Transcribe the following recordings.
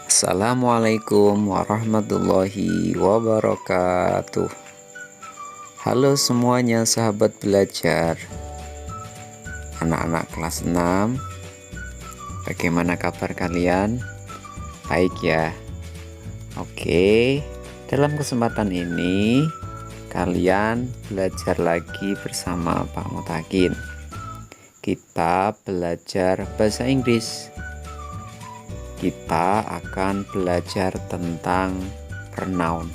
Assalamualaikum warahmatullahi wabarakatuh. Halo semuanya sahabat belajar, anak-anak kelas 6. Bagaimana kabar kalian? Baik ya. Oke, dalam kesempatan ini kalian belajar lagi bersama Pak Mutakin. Kita belajar bahasa Inggris. Kita akan belajar tentang pronoun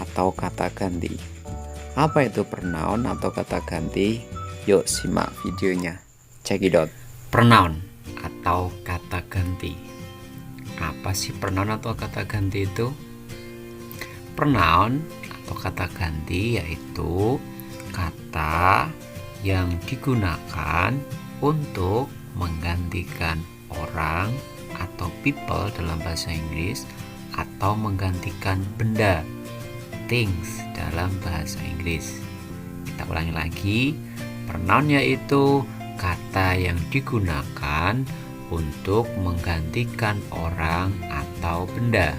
atau kata ganti. Apa itu pronoun atau kata ganti? Yuk simak videonya. Check it out. Pronoun atau kata ganti. Apa sih pronoun atau kata ganti itu? Pronoun atau kata ganti yaitu kata yang digunakan untuk menggantikan orang atau people dalam bahasa Inggris, atau menggantikan benda, things dalam bahasa Inggris. Kita ulangi lagi, pronoun yaitu kata yang digunakan untuk menggantikan orang atau benda.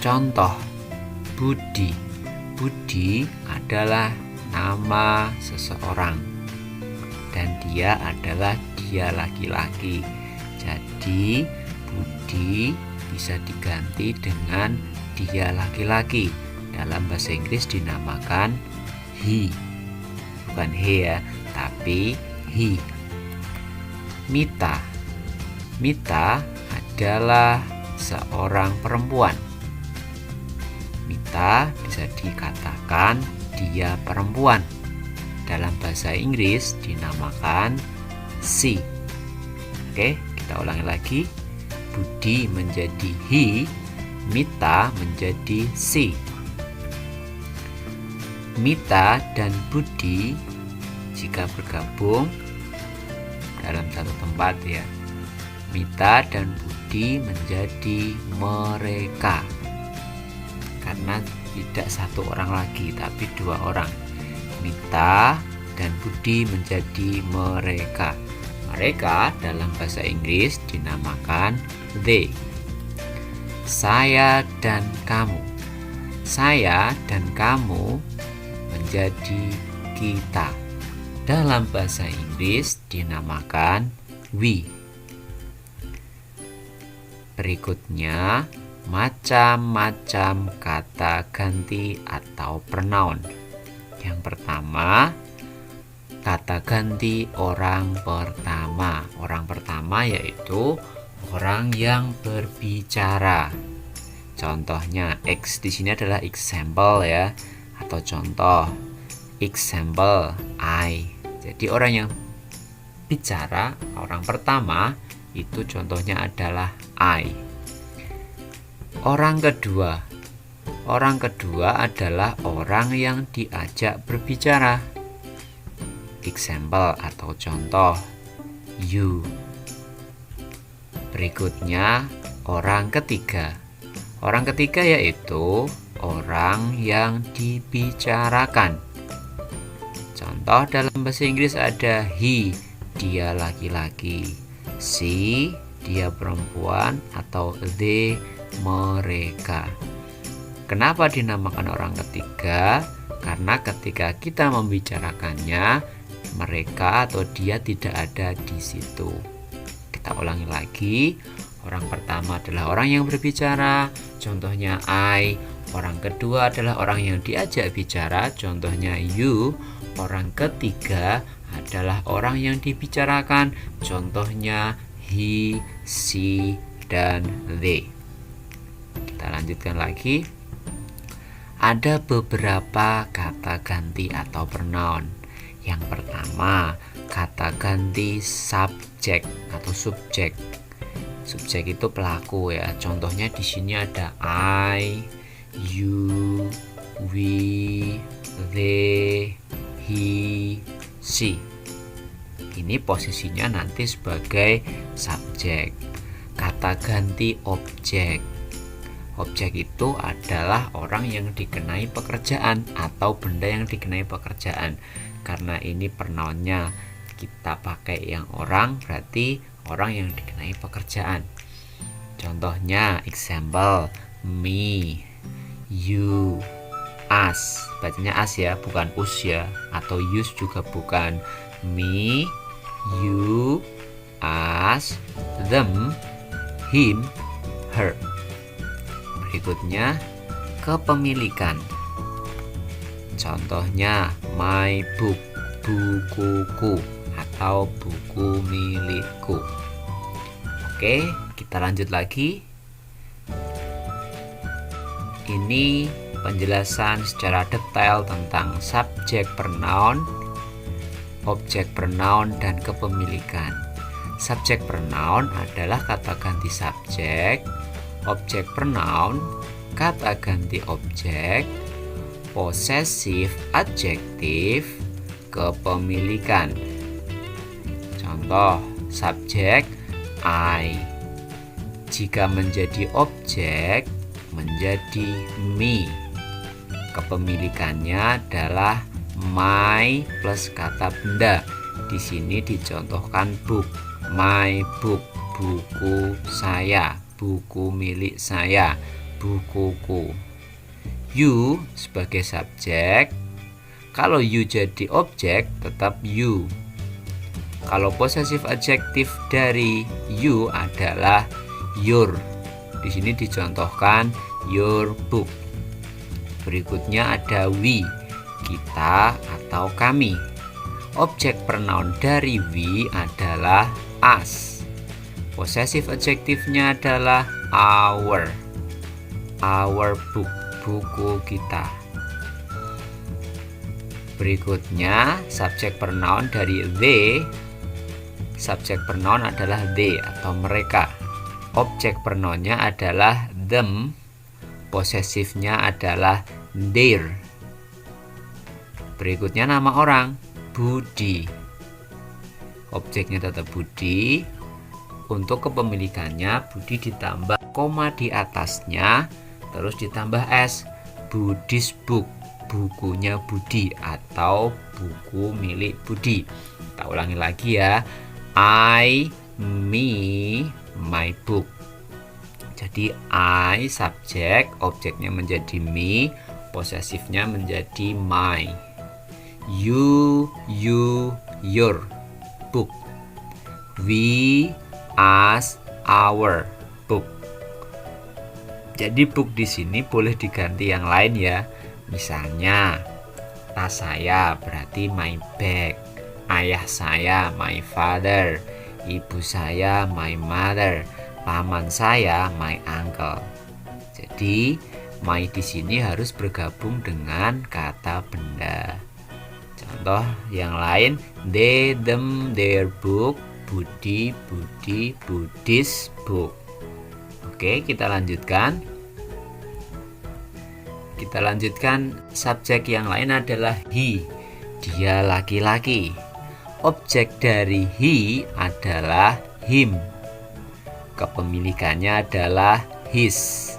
Contoh, Budi. Budi adalah nama seseorang dan dia adalah dia laki-laki. Jadi Budi bisa diganti dengan dia laki-laki. Dalam bahasa Inggris dinamakan he. Bukan he ya, tapi he. Mita. Mita adalah seorang perempuan. Mita bisa dikatakan dia perempuan. Dalam bahasa Inggris dinamakan she. Oke, kita ulangi lagi. Budi menjadi he, Mita menjadi she. Mita dan Budi jika bergabung dalam satu tempat ya, Mita dan Budi menjadi mereka. Karena tidak satu orang lagi, tapi dua orang. Mita dan Budi menjadi mereka. Mereka dalam bahasa Inggris dinamakan they. Saya dan kamu. Saya dan kamu menjadi kita. Dalam bahasa Inggris dinamakan we. Berikutnya, macam-macam kata ganti atau pronoun. Yang pertama, kata ganti orang pertama. Orang pertama yaitu orang yang berbicara. Contohnya X di sini adalah example ya, atau contoh. Example I. Jadi orang yang bicara, orang pertama itu contohnya adalah I. Orang kedua. Orang kedua adalah orang yang diajak berbicara. Example atau contoh you. Berikutnya orang ketiga. Orang ketiga yaitu orang yang dibicarakan. Contoh dalam bahasa Inggris ada he, dia laki-laki, she, dia perempuan, atau they, mereka. Kenapa dinamakan orang ketiga? Karena ketika kita membicarakannya, mereka atau dia tidak ada di situ. Kita ulangi lagi. Orang pertama adalah orang yang berbicara, contohnya I. Orang kedua adalah orang yang diajak bicara, contohnya you. Orang ketiga adalah orang yang dibicarakan, contohnya he, she, dan they. Kita lanjutkan lagi. Ada beberapa kata ganti atau pronoun. Yang pertama, kata ganti subjek atau subjek. Subjek itu pelaku ya. Contohnya di sini ada I, you, we, they, he, she. Ini posisinya nanti sebagai subjek. Kata ganti objek. Objek itu adalah orang yang dikenai pekerjaan atau benda yang dikenai pekerjaan. Karena ini pronounnya kita pakai yang orang, berarti orang yang dikenai pekerjaan. Contohnya, example, me, you, us. Bacanya us ya, bukan us ya. Atau use juga bukan. Me, you, us, them, him, her. Berikutnya, kepemilikan. Contohnya, my book, bukuku, atau buku milikku. Oke, kita lanjut lagi. Ini penjelasan secara detail tentang subjek pronoun, objek pronoun, dan kepemilikan. Subjek pronoun adalah kata ganti subjek, objek pronoun, kata ganti objek, possessive adjektif, kepemilikan. Contoh, subjek I. Jika menjadi objek, menjadi me. Kepemilikannya adalah my plus kata benda. Di sini dicontohkan book, my book, buku saya, buku milik saya, bukuku. You sebagai subjek. Kalau you jadi objek, tetap you. Kalau possessive adjektif dari you adalah your. Di sini dicontohkan your book. Berikutnya ada we, kita atau kami. Objek pronoun dari we adalah us. Possessive adjektifnya adalah our. Our book, buku kita. Berikutnya, subjek pronoun dari they. Subjek pronoun adalah they atau mereka. Objek pronounnya adalah them. Posesifnya adalah their. Berikutnya nama orang, Budi. Objeknya tetap Budi. Untuk kepemilikannya, Budi ditambah koma di atasnya, terus ditambah s. Budi's book, bukunya Budi atau buku milik Budi. Kita ulangi lagi ya. I, me, my book. Jadi I subjek, objeknya menjadi me, posesifnya menjadi my. You, your book. We, us, our book. Jadi book di sini boleh diganti yang lain ya. Misalnya tas saya berarti my bag. Ayah saya my father. Ibu saya my mother. Paman saya my uncle. Jadi my di sini harus bergabung dengan kata benda. Contoh yang lain, they, them, their book, Budi, Budi's book. Oke, kita lanjutkan. Subjek yang lain adalah he. Dia laki-laki. Objek dari he adalah him. Kepemilikannya adalah his.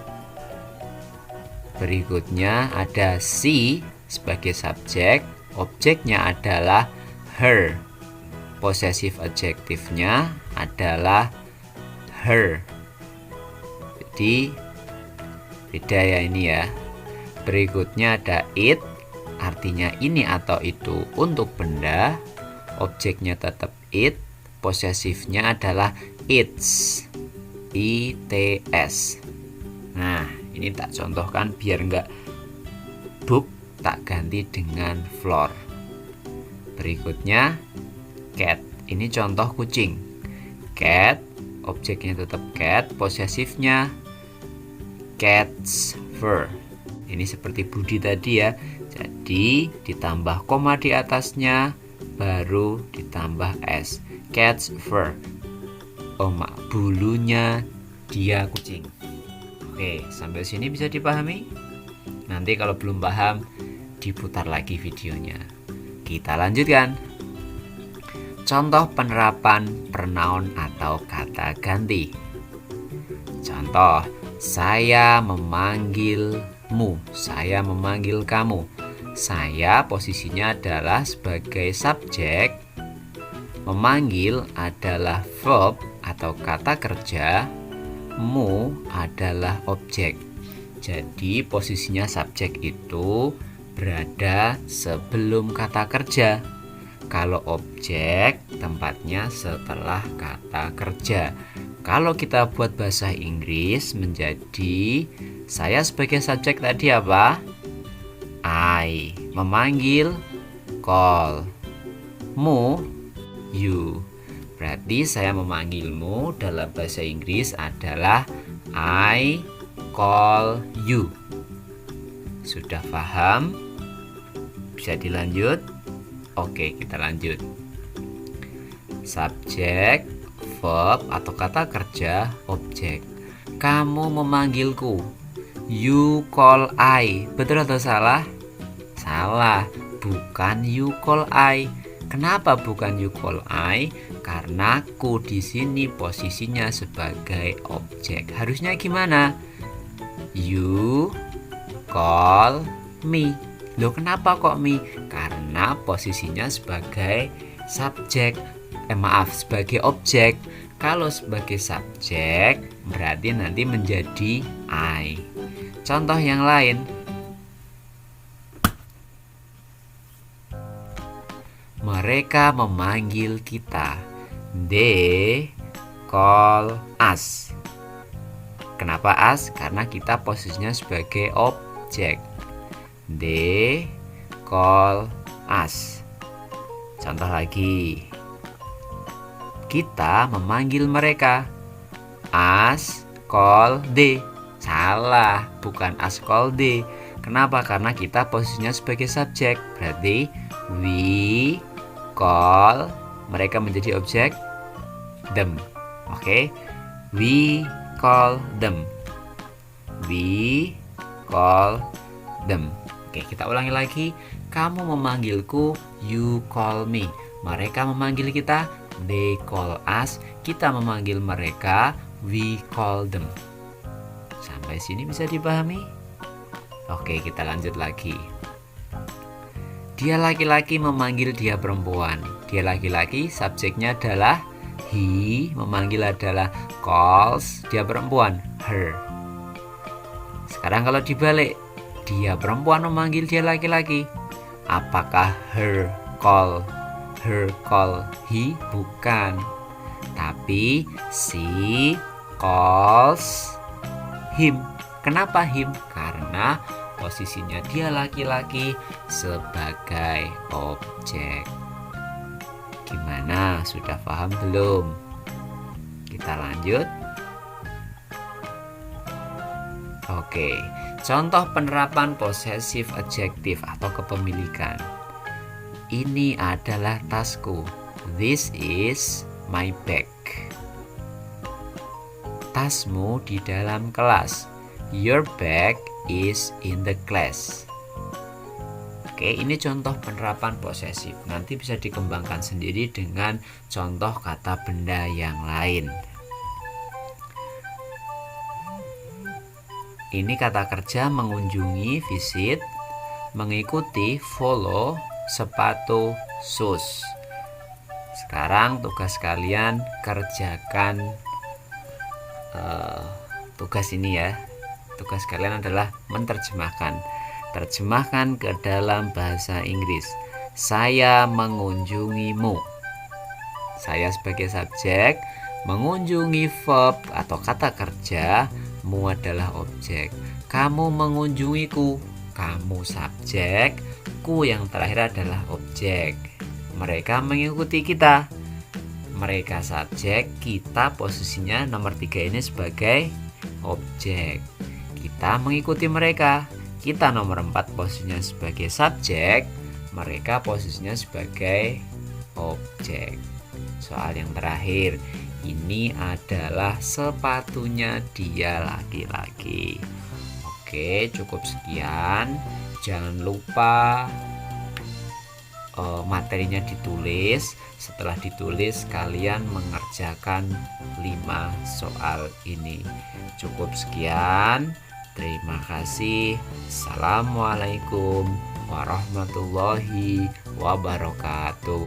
Berikutnya ada she sebagai subjek. Objeknya adalah her. Possessive adjektifnya adalah her. Jadi beda ya ini ya. Berikutnya ada it, artinya ini atau itu untuk benda. Objeknya tetap it, posesifnya adalah its, its. Nah, ini tak contohkan biar enggak book, tak ganti dengan floor. Berikutnya cat, ini contoh kucing. Cat, objeknya tetap cat, posesifnya cat's fur. Ini seperti Budi tadi ya. Jadi ditambah koma di atasnya, baru ditambah s. Cat's fur. Bulunya dia kucing. Oke, sampai sini bisa dipahami? Nanti kalau belum paham, diputar lagi videonya. Kita lanjutkan. Contoh penerapan pronoun atau kata ganti. Contoh, saya memanggilmu, saya memanggil kamu. Saya posisinya adalah sebagai subjek. Memanggil adalah verb, atau kata kerja, mu adalah objek. Jadi posisinya subjek itu berada sebelum kata kerja. Kalau objek tempatnya setelah kata kerja. Kalau kita buat bahasa Inggris menjadi saya sebagai subjek tadi apa? I. Memanggil call. Mu you. Berarti saya memanggilmu dalam bahasa Inggris adalah I call you. Sudah paham? Bisa dilanjut? Oke, kita lanjut. Subjek, verb atau kata kerja, objek. Kamu memanggilku. You call I. Betul atau salah? Salah, bukan you call I. Kenapa bukan you call I? Karena ku di sini posisinya sebagai objek. Harusnya gimana? You call me. Loh, kenapa kok me? Karena posisinya sebagai subjek. Sebagai objek. Kalau sebagai subjek berarti nanti menjadi I. Contoh yang lain. Mereka memanggil kita. They call us. Kenapa us? Karena kita posisinya sebagai objek. They call us. Contoh lagi. Kita memanggil mereka. Us call they. Salah, bukan us call they. Kenapa? Karena kita posisinya sebagai subjek. Berarti we call, mereka menjadi objek, them. Oke. We call them. We call them. Oke, kita ulangi lagi. Kamu memanggilku, you call me. Mereka memanggil kita, they call us. Kita memanggil mereka, we call them. Sampai sini bisa dipahami? Oke, kita lanjut lagi. Dia laki-laki memanggil dia perempuan. Dia laki-laki, subjeknya adalah he, memanggil adalah calls, dia perempuan, her. Sekarang kalau dibalik, dia perempuan memanggil dia laki-laki. Apakah her call he? Bukan. Tapi she calls him. Kenapa him? Karena posisinya dia laki-laki sebagai objek. Gimana? Sudah paham belum? Kita lanjut. Oke, contoh penerapan possessive adjective atau kepemilikan. Ini adalah tasku. This is my bag. Tasmu di dalam kelas. Your bag is in the class. Oke, ini contoh penerapan posesif. Nanti bisa dikembangkan sendiri dengan contoh kata benda yang lain. Ini kata kerja mengunjungi, visit, mengikuti, follow, sepatu, shoes. Sekarang tugas kalian kerjakan tugas ini ya. Tugas kalian adalah menerjemahkan. Terjemahkan ke dalam bahasa Inggris. Saya mengunjungimu. Saya sebagai subjek, mengunjungi verb atau kata kerja, mu adalah objek. Kamu mengunjungiku. Kamu subjek, ku yang terakhir adalah objek. Mereka mengikuti kita. Mereka subjek, kita posisinya nomor 3 ini sebagai objek. Kita mengikuti mereka. Kita nomor 4 posisinya sebagai subjek, mereka posisinya sebagai objek. Soal yang terakhir, ini adalah sepatunya dia laki-laki. Oke, cukup sekian. Jangan lupa materinya ditulis. Setelah ditulis, kalian mengerjakan 5 soal ini. Cukup sekian. Terima kasih. Assalamualaikum warahmatullahi wabarakatuh.